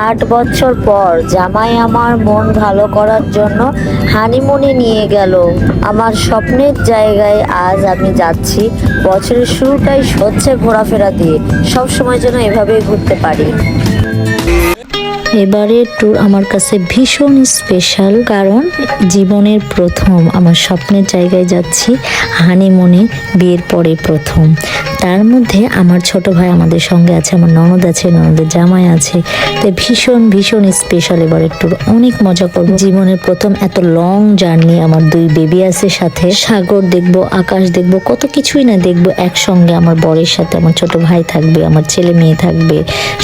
8 বছর পর জামাই আমার মন ভালো করার জন্য হানিমুনে নিয়ে গেল আমার স্বপ্নের জায়গায়। আজ আমি যাচ্ছি। বছরের শুরুটাই হচ্ছে ঘোরাফেরা দিয়ে, সব সময় যেন এভাবেই ঘুরতে পারি। এবারের ট্যুর আমার কাছে ভীষণ স্পেশাল, কারণ জীবনের প্রথম আমার স্বপ্নের জায়গায় যাচ্ছি হানিমুনে, বিয়ের পরে প্রথম। তার মধ্যে আমার ছোট ভাই আমাদের সঙ্গে আছে, আমার ননদ আছে, ননদের জামাই আছে। তাই ভীষণ ভীষণ স্পেশাল এবারের ট্যুর। অনেক মজা করবো। জীবনের প্রথম এত লং জার্নি। আমার 2 বেবি আছে সাথে, সাগর দেখবো, আকাশ দেখবো, কত কিছুই না দেখবো একসঙ্গে। আমার বরের সাথে আমার ছোট ভাই থাকবে, আমার ছেলে মেয়ে থাকবে,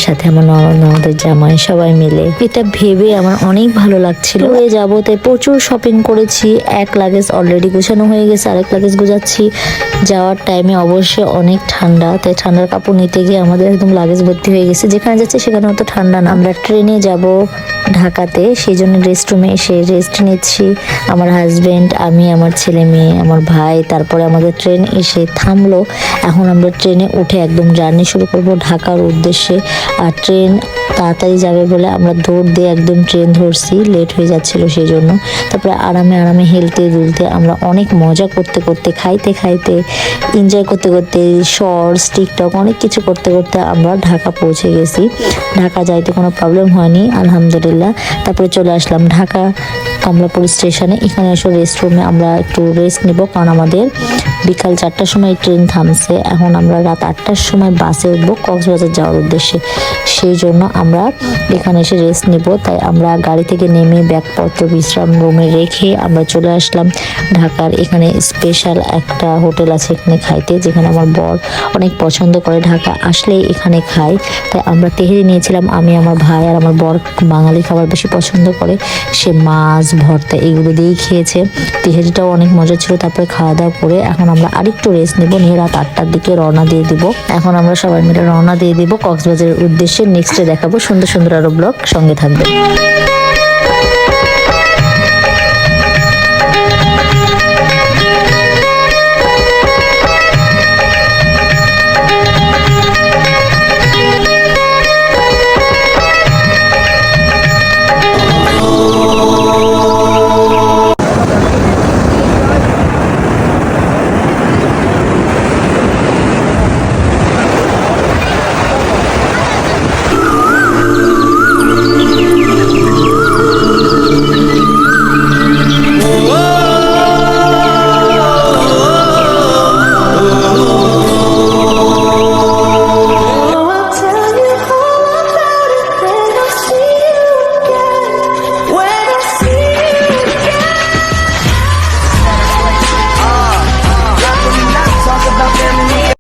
সাথে আমার ননদের জামাই, সবাই মিলে। এটা ভেবে আমার অনেক ভালো লাগছিল। হয়ে যাবো, তাই প্রচুর শপিং করেছি। এক লাগেজ অলরেডি গোছানো হয়ে গেছে, আরেক লাগেজ গোছাচ্ছি। যাওয়ার টাইমে অবশ্যই অনেক ঠান্ডা, তাই ঠান্ডার কাপড় নিতে গিয়ে আমাদের একদম লাগেজ ভর্তি হয়ে গেছে। যেখানে যাচ্ছে সেখানে অত ঠান্ডা না। আমরা ট্রেনে যাব ঢাকাতে, সেই জন্য রেস্ট রুমে এসে রেস্ট নিচ্ছি। আমার হাজবেন্ড, আমি, আমার ছেলে মেয়ে, আমার ভাই। তারপরে আমাদের ট্রেন এসে থামলো। এখন আমরা ট্রেনে উঠে একদম জার্নি শুরু করব ঢাকার উদ্দেশ্যে। আর ট্রেন তাড়াতাড়ি যাবে বলে আমরা দৌড় দিয়ে একদম ট্রেন ধরছি, লেট হয়ে যাচ্ছিল সেই জন্য। তারপরে আরামে আরামে হেলতে দুলতে আমরা অনেক মজা করতে করতে, খাইতে খাইতে, এনজয় করতে করতে, শর্টস, টিকটক অনেক কিছু করতে করতে আমরা ঢাকা পৌঁছে গেছি। ঢাকা যাইতে কোনো প্রবলেম হয়নি আলহামদুলিল্লাহ। তারপরে চলে আসলাম ঢাকা কমলাপুর স্টেশনে। এখানে এসে রেস্ট রুমে আমরা একটু রেস্ট নেব, কারণ আমাদের বিকাল 4টার সময় ট্রেন থামছে। এখন আমরা রাত 8টার সময় বাসে উঠবো কক্সবাজার যাওয়ার উদ্দেশ্যে। সেই জন্য আমরা এখানে এসে রেস্ট নেব। তাই আমরা গাড়ি থেকে নেমে ব্যাগপত্র বিশ্রাম রুমে রেখে আমরা চলে আসলাম ঢাকার। এখানে স্পেশাল একটা হোটেল আছে এখানে খাইতে, যেখানে আমার বর অনেক পছন্দ করে, ঢাকা আসলেই এখানে খায়। তাই আমরা তেহেরি নিয়েছিলাম, আমি, আমার ভাই আর আমার বর বাঙালি খাবার বেশি পছন্দ করে। সে মাছ ভর্তা এগুলো দিয়েই খেয়েছে। তেহেরিটাও অনেক মজা ছিল। তারপরে খাওয়া দাওয়া করে এখন আমরা আরেকটু রেস্ট নেবো, নিয়ে রাত 8টার দিকে রওনা দিয়ে দিব। এখন আমরা সবাই মিলে রওনা দিয়ে দিব কক্সবাজারের উদ্দেশ্যে। নেক্সটে দেখাবো সুন্দর সুন্দর আরো ব্লগ, সঙ্গে থাকবে।